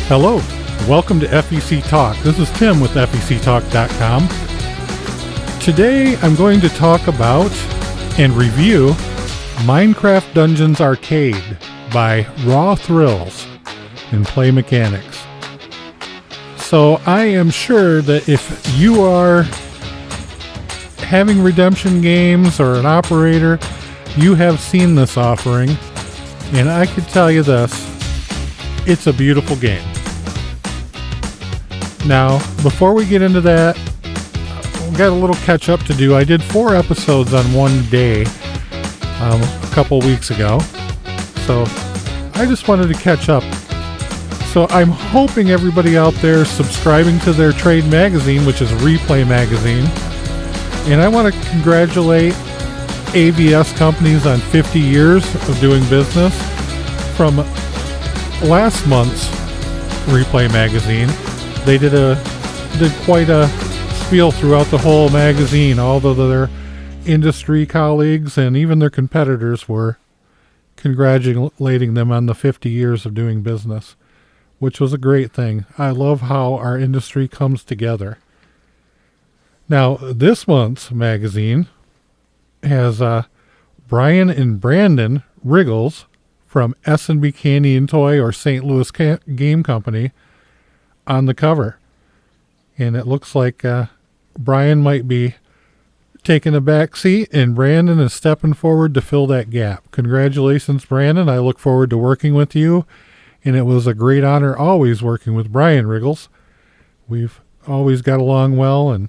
Hello, welcome to FECTalk. This is Tim with FECTalk.com. Today I'm going to talk about and review Minecraft Dungeons Arcade by Raw Thrills in Play Mechanics. So I am sure that if you are having redemption games or an operator, you have seen this offering, and I can tell you this, it's a beautiful game. Now, before we get into that, we've got a little catch up to do. I did 4 episodes on one day a couple weeks ago, so I just wanted to catch up. So I'm hoping everybody out there is subscribing to their trade magazine, which is Replay Magazine, and I want to congratulate AVS companies on 50 years of doing business. From last month's Replay Magazine, they did quite a spiel throughout the whole magazine. All of their industry colleagues and even their competitors were congratulating them on the 50 years of doing business, which was a great thing. I love how our industry comes together. Now, this month's magazine has Brian and Brandon Riggles from S&B Candy and Toy or St. Louis Game Company on the cover. And it looks like Brian might be taking a back seat and Brandon is stepping forward to fill that gap. Congratulations, Brandon. I look forward to working with you. And it was a great honor always working with Brian Riggles. We've always got along well and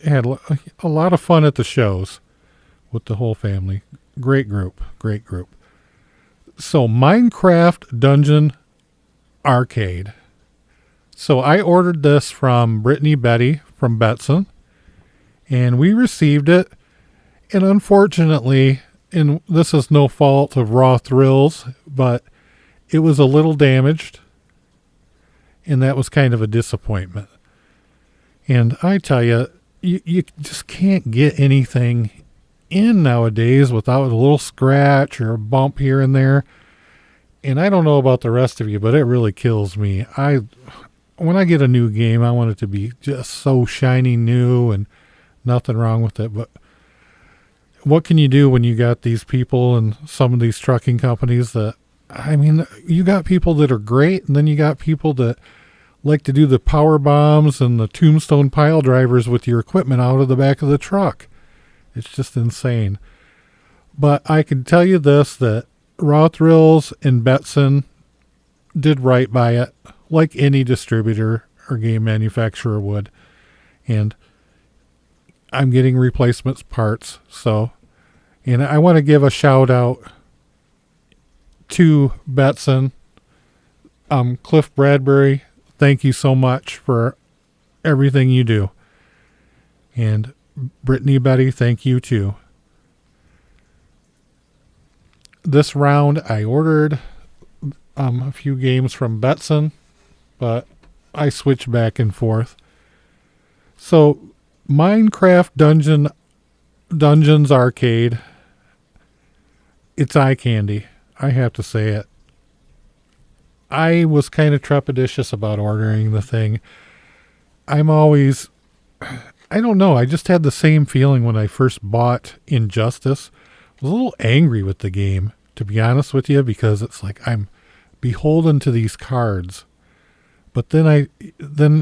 had a lot of fun at the shows with the whole family. Great group. So Minecraft Dungeon Arcade. So I ordered this from Brittany Betty from Betson, and we received it. And unfortunately, and this is no fault of Raw Thrills, but it was a little damaged, and that was kind of a disappointment. And I tell you, you just can't get anything in nowadays without a little scratch or a bump here and there. And I don't know about the rest of you, but it really kills me. When I get a new game, I want it to be just so shiny new and nothing wrong with it. But what can you do when you got these people and some of these trucking companies that, I mean, you got people that are great, and then you got people that like to do the power bombs and the tombstone pile drivers with your equipment out of the back of the truck. It's just insane. But I can tell you this, that Raw Thrills and Betson did right by it, like any distributor or game manufacturer would. And I'm getting replacement parts. So, and I want to give a shout out to Betson. Cliff Bradbury, thank you so much for everything you do. And Brittany Betty, thank you too. This round I ordered a few games from Betson, but I switch back and forth. So Minecraft Dungeons Arcade, it's eye candy. I have to say it. I was kind of trepidatious about ordering the thing. I don't know, I just had the same feeling when I first bought Injustice. I was a little angry with the game, to be honest with you, because it's like I'm beholden to these cards. But then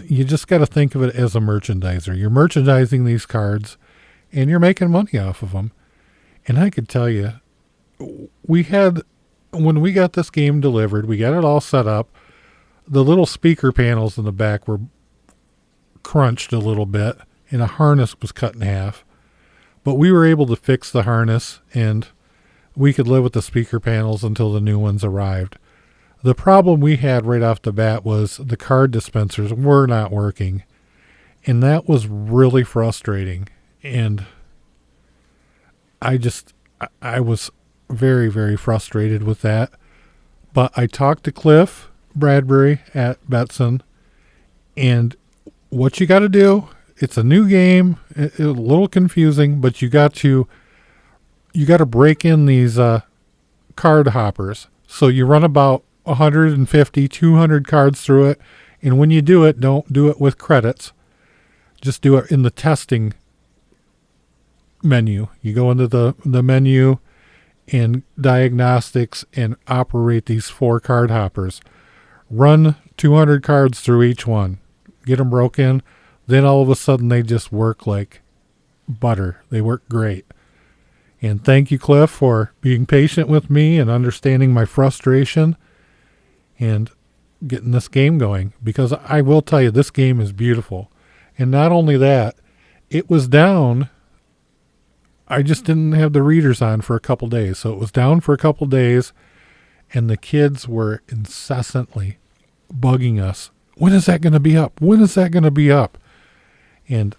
you just got to think of it as a merchandiser. You're merchandising these cards and you're making money off of them. And I could tell you, when we got this game delivered, we got it all set up. The little speaker panels in the back were crunched a little bit and a harness was cut in half. But we were able to fix the harness and we could live with the speaker panels until the new ones arrived. The problem we had right off the bat was the card dispensers were not working. And that was really frustrating. And I was very, very frustrated with that. But I talked to Cliff Bradbury at Betson, and what you got to do, it's a new game, it's a little confusing, but you got to break in these card hoppers. So you run about 150, 200 cards through it. And when you do it, don't do it with credits. Just do it in the testing menu. You go into the menu in diagnostics and operate these 4 card hoppers. Run 200 cards through each one. Get them broken. Then all of a sudden they just work like butter. They work great. And thank you, Cliff, for being patient with me and understanding my frustration and getting this game going. Because I will tell you, this game is beautiful. And not only that, it was down. I just didn't have the readers on for a couple days. So it was down for a couple days, and the kids were incessantly bugging us. When is that going to be up? When is that going to be up? And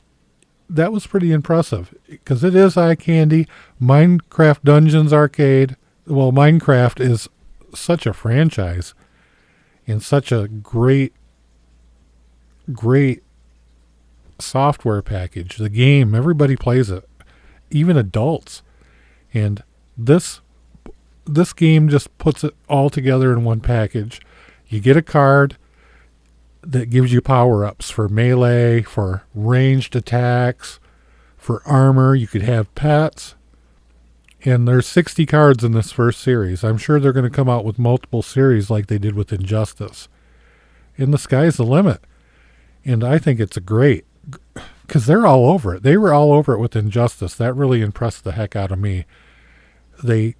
that was pretty impressive because it is eye candy. Minecraft Dungeons Arcade. Well, Minecraft is such a franchise and such a great software package. The game, everybody plays it, even adults. And this game just puts it all together in one package. You get a card that gives you power-ups for melee, for ranged attacks, for armor. You could have pets. And there's 60 cards in this first series. I'm sure they're going to come out with multiple series like they did with Injustice. And the sky's the limit. And I think it's great because they're all over it. They were all over it with Injustice. That really impressed the heck out of me. They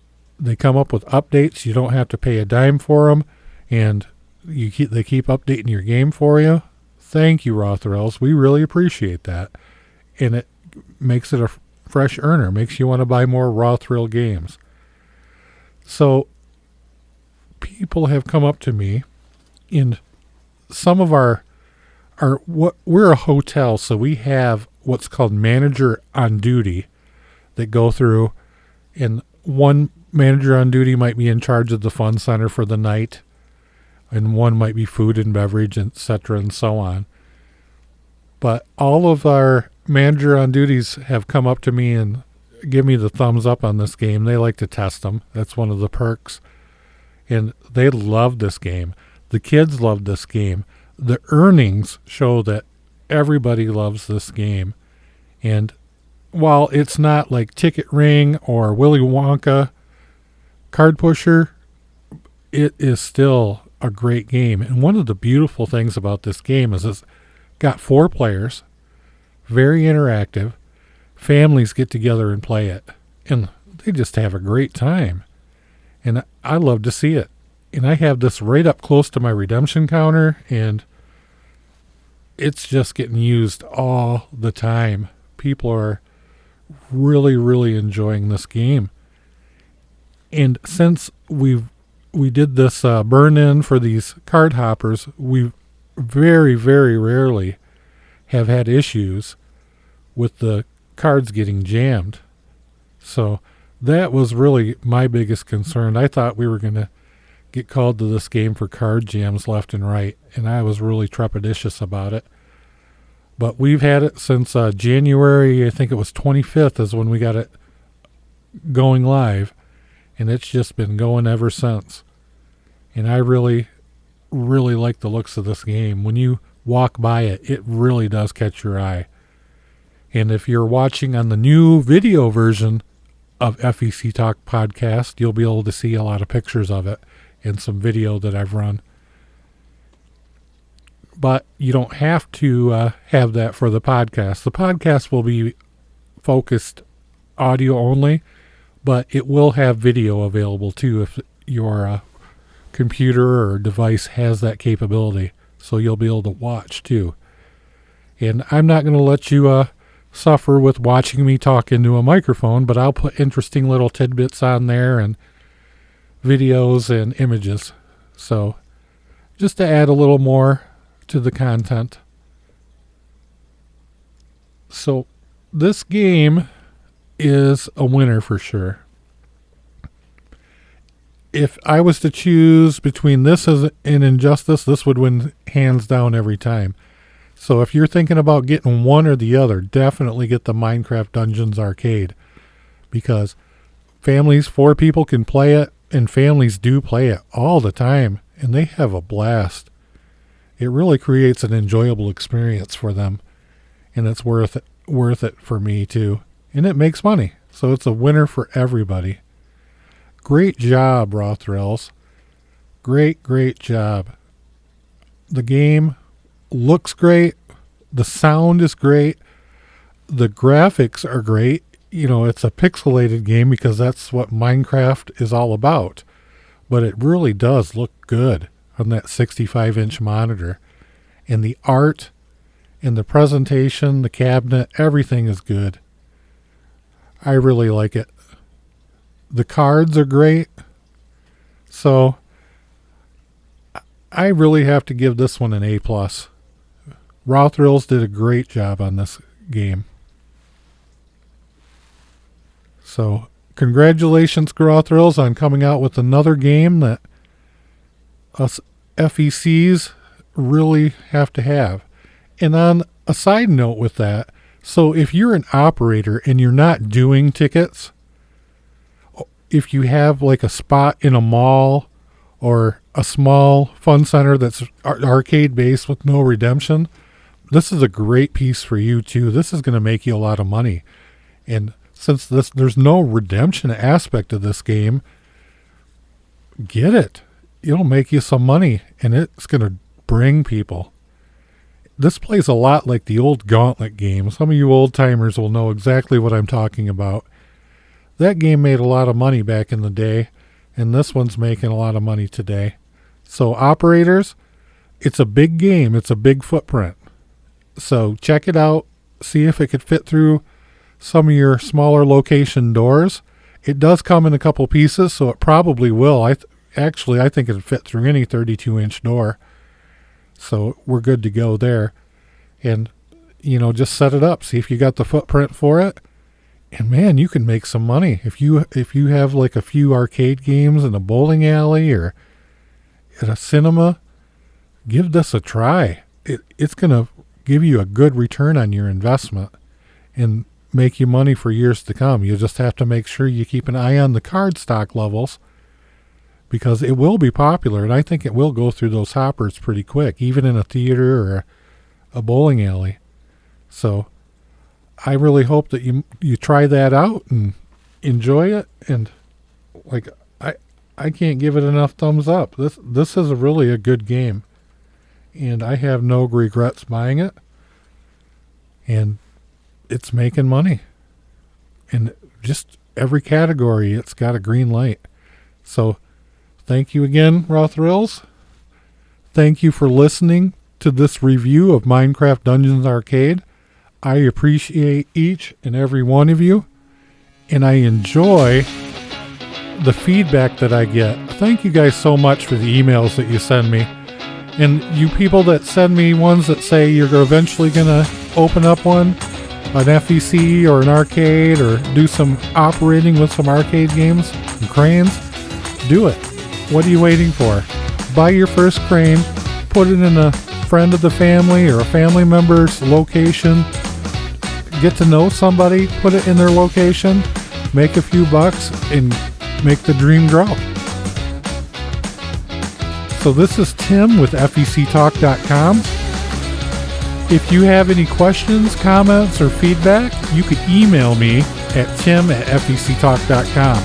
come up with updates. You don't have to pay a dime for them. And they keep updating your game for you. Thank you, Rothrells. We really appreciate that. And it makes it a fresh earner. Makes you want to buy more Rothrill games. So people have come up to me in some of we're a hotel, so we have what's called manager on duty that go through, and one manager on duty might be in charge of the fun center for the night, and one might be food and beverage, etc., and so on. But all of our manager on duties have come up to me and give me the thumbs up on this game. They like to test them. That's one of the perks. And they love this game. The kids love this game. The earnings show that everybody loves this game. And while it's not like Ticket Ring or Willy Wonka Card Pusher, it is still a great game. And one of the beautiful things about this game is it's got 4 players, very interactive. Families get together and play it, and they just have a great time. And I love to see it. And I have this right up close to my redemption counter, and it's just getting used all the time. People are really, really enjoying this game. And since we did this burn-in for these card hoppers, we very, very rarely have had issues with the cards getting jammed. So that was really my biggest concern. I thought we were going to get called to this game for card jams left and right, and I was really trepidatious about it. But we've had it since January, I think it was 25th is when we got it going live, and it's just been going ever since. And I really, really like the looks of this game. When you walk by it, it really does catch your eye. And if you're watching on the new video version of FECTALK podcast, you'll be able to see a lot of pictures of it and some video that I've run. But you don't have to have that for the podcast. The podcast will be focused audio only, but it will have video available too if your computer or device has that capability. So you'll be able to watch too. And I'm not going to let you suffer with watching me talk into a microphone, but I'll put interesting little tidbits on there and videos and images. So just to add a little more to the content. So this game is a winner for sure. If I was to choose between this and Injustice, this would win hands down every time. So if you're thinking about getting one or the other, definitely get the Minecraft Dungeons Arcade, because families, 4 people can play it, and families do play it all the time. and they have a blast. It really creates an enjoyable experience for them, and it's worth it for me too. And it makes money, so it's a winner for everybody. Great job, Raw Thrills. Great job. The game looks great. The sound is great. The graphics are great. You know, it's a pixelated game because that's what Minecraft is all about. But it really does look good on that 65-inch monitor. And the art and the presentation, the cabinet, everything is good. I really like it. The cards are great. So I really have to give this one an A+. Raw Thrills did a great job on this game. So congratulations, Raw Thrills, on coming out with another game that us FECs really have to have. And on a side note with that, so if you're an operator and you're not doing tickets, if you have like a spot in a mall or a small fun center that's arcade based with no redemption, this is a great piece for you too. This is going to make you a lot of money. And since there's no redemption aspect of this game, get it. It'll make you some money, and it's going to bring people. This plays a lot like the old Gauntlet game. Some of you old timers will know exactly what I'm talking about. That game made a lot of money back in the day, and this one's making a lot of money today. So operators, it's a big game. It's a big footprint. So check it out. See if it could fit through some of your smaller location doors. It does come in a couple pieces, so it probably will. I think it'd fit through any 32-inch door. So we're good to go there. And, you know, just set it up. See if you got the footprint for it. And, man, you can make some money. If you have like a few arcade games in a bowling alley or at a cinema, give this a try. It's going to give you a good return on your investment and make you money for years to come. You just have to make sure you keep an eye on the card stock levels, because it will be popular, and I think it will go through those hoppers pretty quick, even in a theater or a bowling alley. So I really hope that you try that out and enjoy it. And like I can't give it enough thumbs up. This is really a good game, and I have no regrets buying it. And it's making money. In just every category, it's got a green light. So thank you again, Raw Thrills. Thank you for listening to this review of Minecraft Dungeons Arcade. I appreciate each and every one of you, and I enjoy the feedback that I get. Thank you guys so much for the emails that you send me. And you people that send me ones that say you're eventually going to open up one, an FEC or an arcade, or do some operating with some arcade games and cranes, do it. What are you waiting for? Buy your first crane, put it in a friend of the family or a family member's location, get to know somebody, put it in their location, make a few bucks, and make the dream grow. So this is Tim with FECTalk.com. If you have any questions, comments, or feedback, you could email me at tim@FECtalk.com.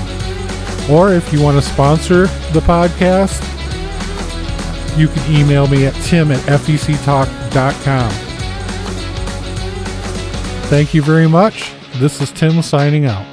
Or if you want to sponsor the podcast, you can email me at tim@FECtalk.com. Thank you very much. This is Tim signing out.